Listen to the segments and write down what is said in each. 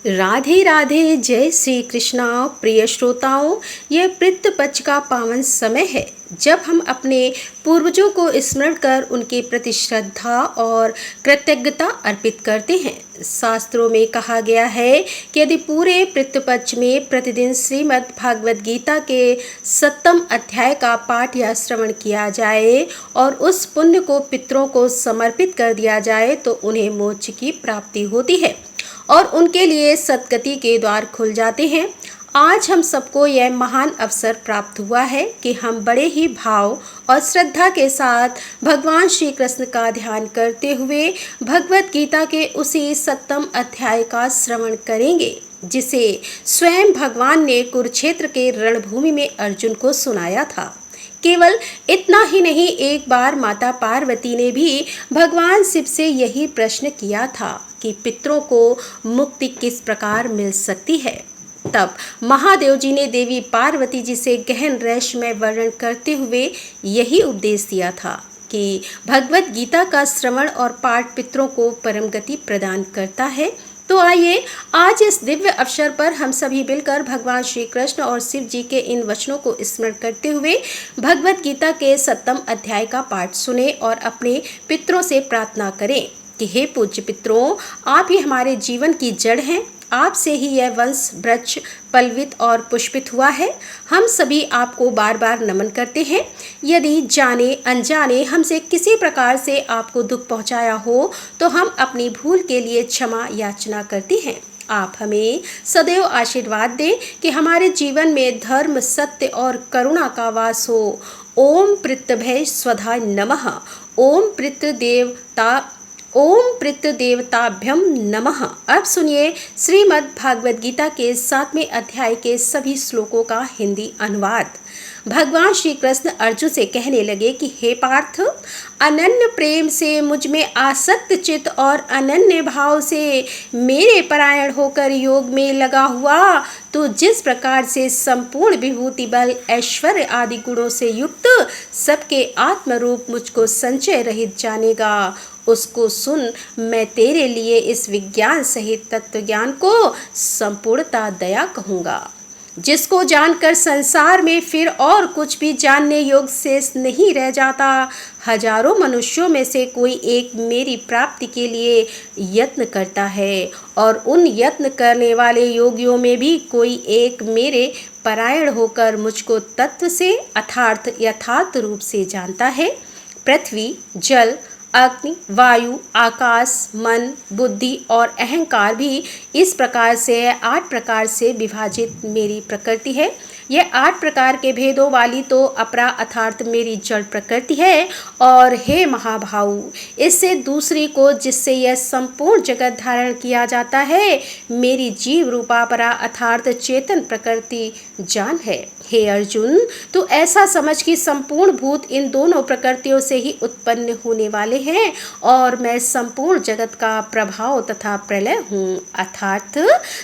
राधे राधे, जय श्री कृष्णा। प्रिय श्रोताओं, यह पितृ पक्ष का पावन समय है जब हम अपने पूर्वजों को स्मरण कर उनके प्रति श्रद्धा और कृतज्ञता अर्पित करते हैं। शास्त्रों में कहा गया है कि यदि पूरे पितृ पक्ष में प्रतिदिन श्रीमद् भागवत गीता के 7वें अध्याय का पाठ या श्रवण किया जाए और उस पुण्य को पितरों को समर्पित कर दिया जाए तो उन्हें मोक्ष की प्राप्ति होती है और उनके लिए सद्गति के द्वार खुल जाते हैं। आज हम सबको यह महान अवसर प्राप्त हुआ है कि हम बड़े ही भाव और श्रद्धा के साथ भगवान श्री कृष्ण का ध्यान करते हुए भगवत गीता के उसी 7वें अध्याय का श्रवण करेंगे जिसे स्वयं भगवान ने कुरुक्षेत्र के रणभूमि में अर्जुन को सुनाया था। केवल इतना ही नहीं, एक बार माता पार्वती ने भी भगवान शिव से यही प्रश्न किया था कि पितरों को मुक्ति किस प्रकार मिल सकती है। तब महादेव जी ने देवी पार्वती जी से गहन रहस्यमय वर्णन करते हुए यही उपदेश दिया था कि भगवत गीता का श्रवण और पाठ पितरों को परम गति प्रदान करता है। तो आइए आज इस दिव्य अवसर पर हम सभी मिलकर भगवान श्री कृष्ण और शिव जी के इन वचनों को स्मरण करते हुए भगवत गीता के 7वें अध्याय का पाठ सुने और अपने पितरों से प्रार्थना करें कि हे पूज्य पितरों, आप ही हमारे जीवन की जड़ हैं। आपसे ही यह वंश वृक्ष पल्वित और पुष्पित हुआ है। हम सभी आपको बार बार नमन करते हैं। यदि जाने अनजाने हमसे किसी प्रकार से आपको दुख पहुंचाया हो तो हम अपनी भूल के लिए क्षमा याचना करते हैं। आप हमें सदैव आशीर्वाद दें कि हमारे जीवन में धर्म, सत्य और करुणा का वास हो। ओम पितृभ्य स्वधाय नमः। ओम पितृदेवताभ्यम नमः। अब सुनिए श्रीमद् भागवत गीता के 7वें अध्याय के सभी श्लोकों का हिंदी अनुवाद। भगवान श्री कृष्ण अर्जुन से कहने लगे कि हे पार्थ, अनन्य प्रेम से मुझ में आसक्त चित्त और अनन्य भाव से मेरे परायण होकर योग में लगा हुआ तो जिस प्रकार से संपूर्ण विभूति बल ऐश्वर्य आदि गुणों से युक्त सबके आत्मरूप मुझको संचय रहित जानेगा, उसको सुन। मैं तेरे लिए इस विज्ञान सहित तत्व ज्ञान को संपूर्णता दया कहूँगा, जिसको जानकर संसार में फिर और कुछ भी जानने योग्य शेष नहीं रह जाता। हजारों मनुष्यों में से कोई एक मेरी प्राप्ति के लिए यत्न करता है और उन यत्न करने वाले योगियों में भी कोई एक मेरे परायण होकर मुझको तत्व से अर्थात यथार्थ रूप से जानता है। पृथ्वी, जल, अग्नि, वायु, आकाश, मन, बुद्धि और अहंकार भी इस प्रकार से 8 प्रकार से विभाजित मेरी प्रकृति है। यह 8 प्रकार के भेदों वाली तो अपरा अर्थात मेरी जड़ प्रकृति है। और हे महाभाऊ, इससे दूसरी को जिससे यह संपूर्ण जगत धारण किया जाता है मेरी जीव रूपा परा अर्थात चेतन प्रकृति जान है। हे अर्जुन, तू ऐसा समझ कि संपूर्ण भूत इन दोनों प्रकृतियों से ही उत्पन्न होने वाले हैं और मैं संपूर्ण जगत का प्रभाव तथा प्रलय हूँ अर्थात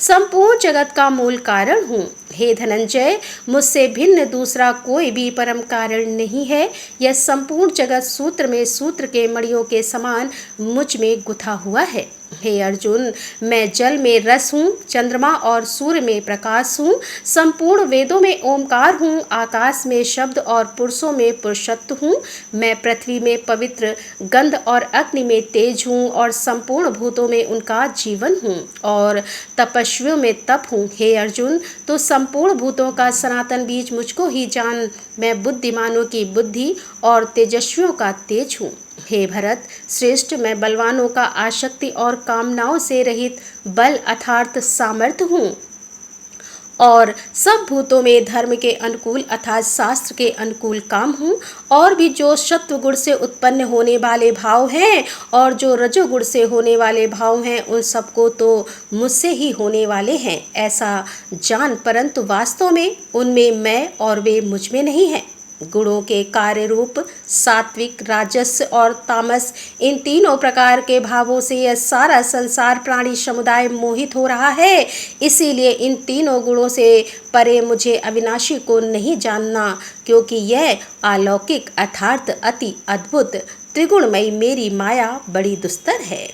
संपूर्ण जगत का मूल कारण हूँ। हे धनंजय, मुझसे भिन्न दूसरा कोई भी परम कारण नहीं है। यह संपूर्ण जगत सूत्र में सूत्र के मणियों के समान मुझ में गुथा हुआ है। हे अर्जुन, मैं जल में रस हूँ, चंद्रमा और सूर्य में प्रकाश हूँ, संपूर्ण वेदों में ओमकार हूँ, आकाश में शब्द और पुरुषों में पुरुषत्व हूँ। मैं पृथ्वी में पवित्र गंध और अग्नि में तेज हूँ और संपूर्ण भूतों में उनका जीवन हूँ और तपस्वियों में तप हूँ। हे अर्जुन, तो संपूर्ण भूतों का सनातन बीज मुझको ही जान। मैं बुद्धिमानों की बुद्धि और तेजस्वियों का तेज हूँ। हे भरत श्रेष्ठ, मैं बलवानों का आसक्ति और कामनाओं से रहित बल अर्थात सामर्थ्य हूँ और सब भूतों में धर्म के अनुकूल अर्थात शास्त्र के अनुकूल काम हूँ। और भी जो सत्व गुण से उत्पन्न होने वाले भाव हैं और जो रजोगुण से होने वाले भाव हैं उन सबको तो मुझसे ही होने वाले हैं ऐसा जान, परंतु वास्तव में उनमें मैं और वे मुझ में नहीं हैं। गुणों के कार्य रूप सात्विक, राजस और तामस, इन तीनों प्रकार के भावों से यह सारा संसार प्राणी समुदाय मोहित हो रहा है। इसीलिए इन तीनों गुणों से परे मुझे अविनाशी को नहीं जानना, क्योंकि यह अलौकिक अर्थात अति अद्भुत त्रिगुणमयी मेरी माया बड़ी दुस्तर है।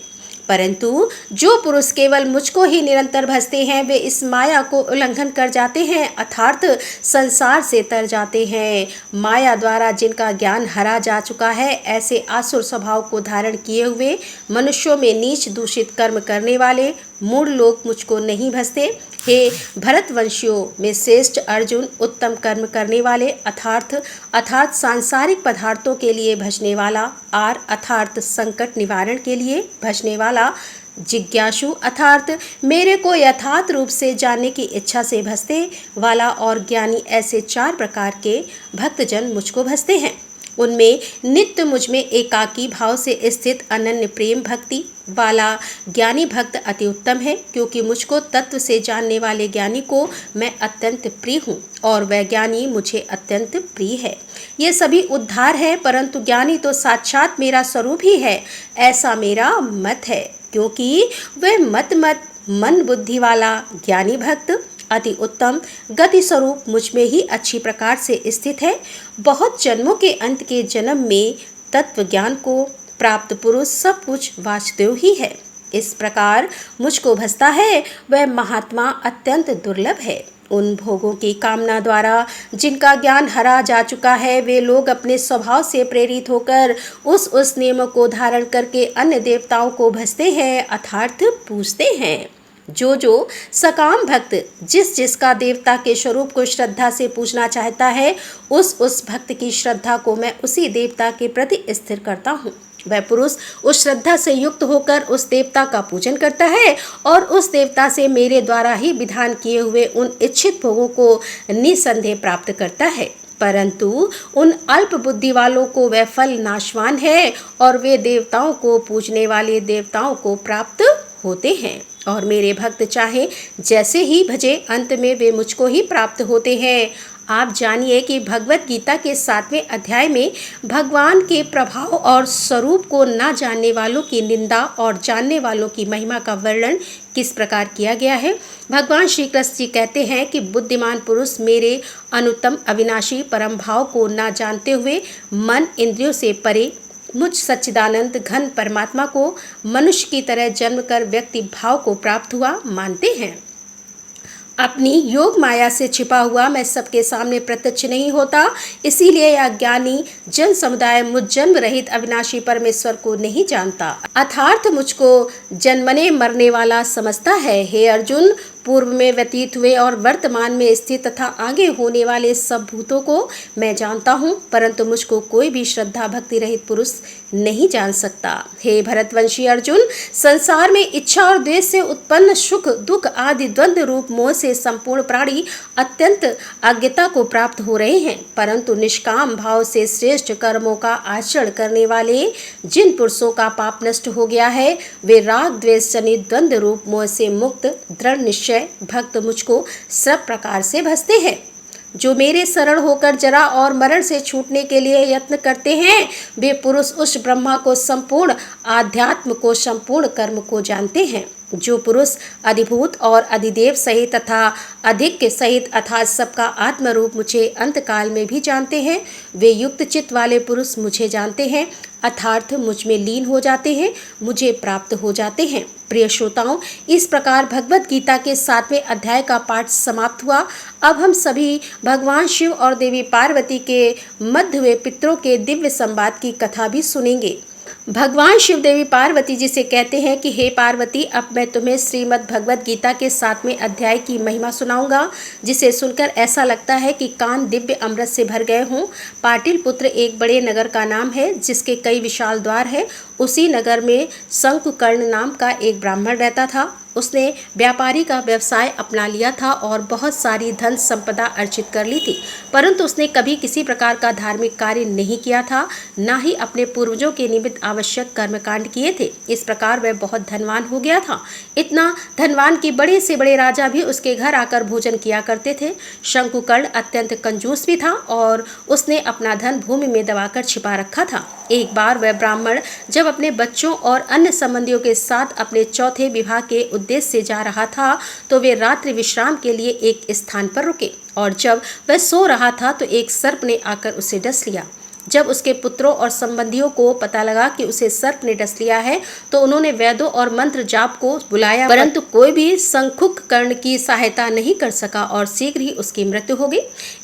परंतु जो पुरुष केवल मुझको ही निरंतर भजते हैं वे इस माया को उल्लंघन कर जाते हैं अर्थात संसार से तर जाते हैं। माया द्वारा जिनका ज्ञान हरा जा चुका है ऐसे आसुर स्वभाव को धारण किए हुए मनुष्यों में नीच दूषित कर्म करने वाले मूढ़ लोग मुझको नहीं भजते। हे भरतवंशियों में श्रेष्ठ अर्जुन, उत्तम कर्म करने वाले अर्थात सांसारिक पदार्थों के लिए भजने वाला, आर अर्थात संकट निवारण के लिए भजने वाला, जिज्ञासु अर्थात मेरे को यथार्थ रूप से जानने की इच्छा से भजते वाला और ज्ञानी, ऐसे 4 प्रकार के भक्तजन मुझको भजते हैं। उनमें नित्य मुझ में एकाकी भाव से स्थित अनन्य प्रेम भक्ति वाला ज्ञानी भक्त अति उत्तम है, क्योंकि मुझको तत्व से जानने वाले ज्ञानी को मैं अत्यंत प्रिय हूँ और वह ज्ञानी मुझे अत्यंत प्रिय है। ये सभी उद्धार है, परंतु ज्ञानी तो साक्षात मेरा स्वरूप ही है, ऐसा मेरा मत है, क्योंकि वह मन बुद्धि वाला ज्ञानी भक्त अति उत्तम गति स्वरूप मुझ में ही अच्छी प्रकार से स्थित है। बहुत जन्मों के अंत के जन्म में तत्व ज्ञान को प्राप्त पुरुष सब कुछ वासुदेव ही है। इस प्रकार मुझको भजता है वह महात्मा अत्यंत दुर्लभ है। उन भोगों की कामना द्वारा जिनका ज्ञान हरा जा चुका है वे लोग अपने स्वभाव से प्रेरित होकर उस नियम को धारण करके अन्य देवताओं को भजते हैं अर्थात पूजते हैं। जो सकाम भक्त जिसका देवता के स्वरूप को श्रद्धा से पूजना चाहता है उस भक्त की श्रद्धा को मैं उसी देवता के प्रति स्थिर करता हूँ। वह पुरुष उस श्रद्धा से युक्त होकर उस देवता का पूजन करता है और उस देवता से मेरे द्वारा ही विधान किए हुए उन इच्छित भोगों को निसंदेह प्राप्त करता है। परंतु उन अल्प बुद्धि वालों को वह फल नाशवान है और वे देवताओं को पूजने वाले देवताओं को प्राप्त होते हैं और मेरे भक्त चाहे जैसे ही भजे अंत में वे मुझको ही प्राप्त होते हैं। आप जानिए कि भगवत गीता के 7वें अध्याय में भगवान के प्रभाव और स्वरूप को न जानने वालों की निंदा और जानने वालों की महिमा का वर्णन किस प्रकार किया गया है। भगवान श्री कृष्ण जी कहते हैं कि बुद्धिमान पुरुष मेरे अनुत्तम अविनाशी परम भाव को न जानते हुए मन इंद्रियों से परे मुझ सच्चिदानंद घन परमात्मा को मनुष्य की तरह जन्म कर व्यक्ति भाव को प्राप्त हुआ मानते हैं। अपनी योग माया से छिपा हुआ मैं सबके सामने प्रत्यक्ष नहीं होता, इसीलिए यह ज्ञानी जन समुदाय मुझ जन्म रहित अविनाशी परमेश्वर को नहीं जानता अर्थात मुझको जन्मने मरने वाला समझता है। हे अर्जुन, पूर्व में व्यतीत हुए और वर्तमान में स्थित तथा आगे होने वाले सब भूतों को मैं जानता हूँ, परंतु मुझको कोई भी श्रद्धा भक्ति रहित पुरुष नहीं जान सकता। हे भरतवंशी अर्जुन, संसार में इच्छा और द्वेष से उत्पन्न सुख दुख आदि द्वंद्व रूप मोह से संपूर्ण प्राणी अत्यंत अज्ञता को प्राप्त हो रहे हैं, परंतु निष्काम भाव से श्रेष्ठ कर्मों का आचरण करने वाले जिन पुरुषों का पाप नष्ट हो गया है वे राग द्वेष जनित द्वंद्व रूप मोह से मुक्त दृढ़ निश्चय भक्त मुझको सब प्रकार से भजते हैं। जो मेरे शरण होकर जरा और मरण से छूटने के लिए यत्न करते हैं वे पुरुष उस ब्रह्मा को संपूर्ण आध्यात्म को संपूर्ण कर्म को जानते हैं। जो पुरुष अधिभूत और अधिदेव सहित तथा अधिक के सहित अर्थात सबका आत्म रूप मुझे अंत काल में भी जानते हैं वे युक्त चित्त वाले पुरुष मुझे जानते हैं अर्थात मुझ में लीन हो जाते हैं, मुझे प्राप्त हो जाते हैं। प्रिय श्रोताओं, इस प्रकार भगवत गीता के 7वें अध्याय का पाठ समाप्त हुआ। अब हम सभी भगवान शिव और देवी पार्वती के मध्य हुए पितरों के दिव्य संवाद की कथा भी सुनेंगे। भगवान शिव देवी पार्वती जी से कहते हैं कि हे पार्वती, अब मैं तुम्हें श्रीमद् भगवत गीता के 7वें अध्याय की महिमा सुनाऊंगा, जिसे सुनकर ऐसा लगता है कि कान दिव्य अमृत से भर गए हों। पाटिलपुत्र एक बड़े नगर का नाम है जिसके कई विशाल द्वार है। उसी नगर में शंकुकर्ण नाम का एक ब्राह्मण रहता था। उसने व्यापारी का व्यवसाय अपना लिया था और बहुत सारी धन संपदा अर्जित कर ली थी, परंतु उसने कभी किसी प्रकार का धार्मिक कार्य नहीं किया था, न ही अपने पूर्वजों के निमित्त आवश्यक कर्मकांड किए थे। इस प्रकार वह बहुत धनवान हो गया था, इतना धनवान कि बड़े से बड़े राजा भी उसके घर आकर भोजन किया करते थे। शंकुकर्ण अत्यंत कंजूस भी था और उसने अपना धन भूमि में दबाकर छिपा रखा था। एक बार वह ब्राह्मण जब अपने बच्चों और अन्य संबंधियों के साथ अपने चौथे विवाह के उद्देश्य से जा रहा था तो वे रात्रि विश्राम के लिए एक स्थान पर रुके और जब वह सो रहा था तो एक सर्प ने आकर उसे डस लिया। जब उसके पुत्रों और संबंधियों को पता लगा कि उसे सर्प ने डस लिया है तो उन्होंने वैद्यों और मंत्र जाप को बुलाया, परंतु कोई भी संखुक कर्ण की सहायता नहीं कर सका और शीघ्र ही उसकी मृत्यु हो गई।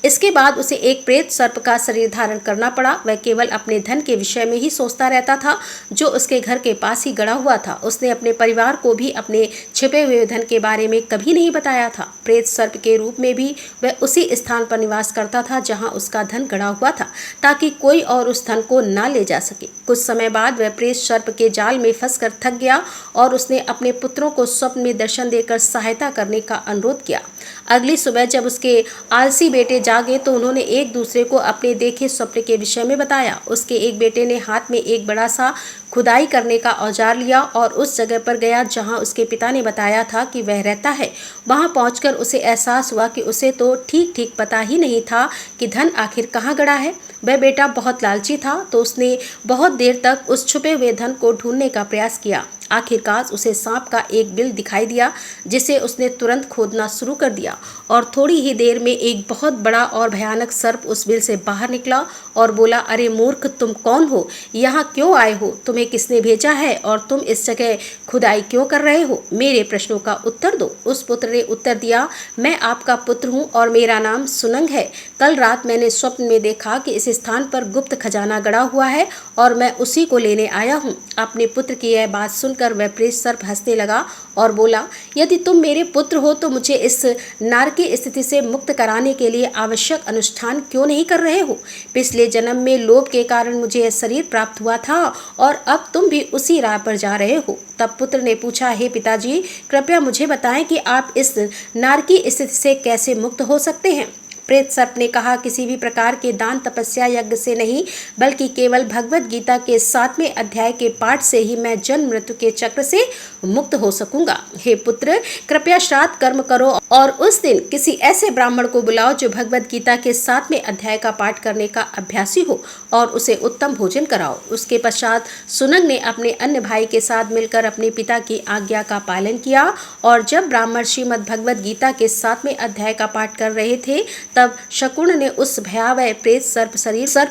इसके बाद उसे एक प्रेत सर्प का शरीर धारण करना पड़ा। वह केवल अपने धन के विषय में ही सोचता रहता था जो उसके घर के पास ही गड़ा हुआ था। उसने अपने परिवार को भी अपने छिपे हुए धन के बारे में कभी नहीं बताया था। प्रेत सर्प के रूप में भी वह उसी स्थान पर निवास करता था जहां उसका धन गड़ा हुआ था, ताकि कोई और उस धन को ना ले जा सके। कुछ समय बाद वह प्रेत सर्प के जाल में फंसकर थक गया और उसने अपने पुत्रों को स्वप्न में दर्शन देकर सहायता करने का अनुरोध किया। अगली सुबह जब उसके आलसी बेटे जागे तो उन्होंने एक दूसरे को अपने देखे स्वप्न के विषय में बताया। उसके एक बेटे ने हाथ में एक बड़ा सा खुदाई करने का औजार लिया और उस जगह पर गया जहां उसके पिता ने बताया था कि वह रहता है। वहां पहुंचकर उसे एहसास हुआ कि उसे तो ठीक ठीक पता ही नहीं था कि धन आखिर कहाँ गड़ा है। वह बेटा बहुत लालची था तो उसने बहुत देर तक उस छुपे हुए धन को ढूंढने का प्रयास किया। आखिरकार उसे सांप का एक बिल दिखाई दिया जिसे उसने तुरंत खोदना शुरू कर दिया और थोड़ी ही देर में एक बहुत बड़ा और भयानक सर्प उस बिल से बाहर निकला और बोला, अरे मूर्ख, तुम कौन हो? यहाँ क्यों आए हो? तुम्हें किसने भेजा है और तुम इस जगह खुदाई क्यों कर रहे हो? मेरे प्रश्नों का उत्तर दो। उस पुत्र ने उत्तर दिया, मैं आपका पुत्र हूँ और मेरा नाम सुनंग है। कल रात मैंने स्वप्न में देखा कि इस स्थान पर गुप्त खजाना गड़ा हुआ है और मैं उसी को लेने आया हूँ। अपने पुत्र की यह बात सुनकर वह प्रेत सर्प हंसने लगा और बोला, यदि तुम मेरे पुत्र हो तो मुझे इस नारकी स्थिति से मुक्त कराने के लिए आवश्यक अनुष्ठान क्यों नहीं कर रहे हो? पिछले जन्म में लोभ के कारण मुझे यह शरीर प्राप्त हुआ था और अब तुम भी उसी राह पर जा रहे हो। तब पुत्र ने पूछा, हे पिताजी, कृपया मुझे बताएं कि आप इस नारकी स्थिति से कैसे मुक्त हो सकते हैं? प्रेत सर्प ने कहा, किसी भी प्रकार के दान तपस्या यज्ञ से नहीं, बल्कि केवल भगवत गीता के 7वें अध्याय के पाठ से ही मैं जन्म मृत्यु के चक्र से मुक्त हो सकूंगा। हे पुत्र, कृपया श्राद्ध कर्म करो और उस दिन किसी ऐसे ब्राह्मण को बुलाओ जो भगवत गीता के 7वें अध्याय का पाठ करने का अभ्यासी हो और उसे उत्तम भोजन कराओ। उसके पश्चात सुनंग ने अपने अन्य भाई के साथ मिलकर अपने पिता की आज्ञा का पालन किया और जब ब्राह्मण श्रीमद् भगवत गीता के 7वें अध्याय का पाठ कर रहे थे तब शकुन ने उस भयावह प्रेत सर्प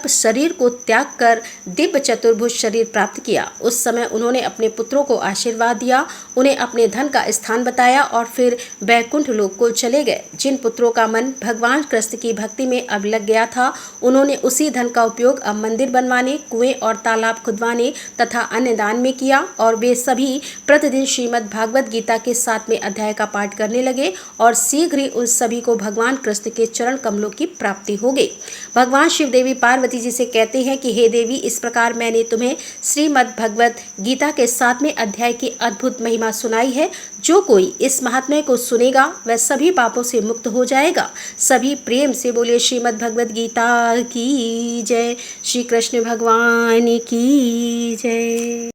शरीर को त्याग कर दिव्य चतुर्भुज शरीर प्राप्त किया। उस समय उन्होंने अपने पुत्रों को आशीर्वाद दिया, उन्हें अपने धन का स्थान बताया और फिर वैकुंठ लोक को चले गए। जिन पुत्रों का मन भगवान कृष्ण की भक्ति में अब लग गया था, उन्होंने उसी धन का उपयोग अब मंदिर बनवाने, कुएं और तालाब खुदवाने तथा अन्य दान में किया और वे सभी प्रतिदिन श्रीमद् भागवत गीता के 7वें अध्याय का पाठ करने लगे और शीघ्र ही उन सभी को भगवान कृष्ण के चरण कमलों की प्राप्ति हो गई। भगवान शिव देवी पार्वती जी से कहते हैं कि हे देवी, इस प्रकार मैंने तुम्हें श्रीमद् भगवत गीता के 7वें अध्याय की अद्भुत महिमा सुनाई है। जो कोई इस महात्म्य को सुनेगा वह सभी पापों से मुक्त हो जाएगा। सभी प्रेम से बोले श्रीमद् भगवत गीता की जय। श्री कृष्ण भगवान की जय।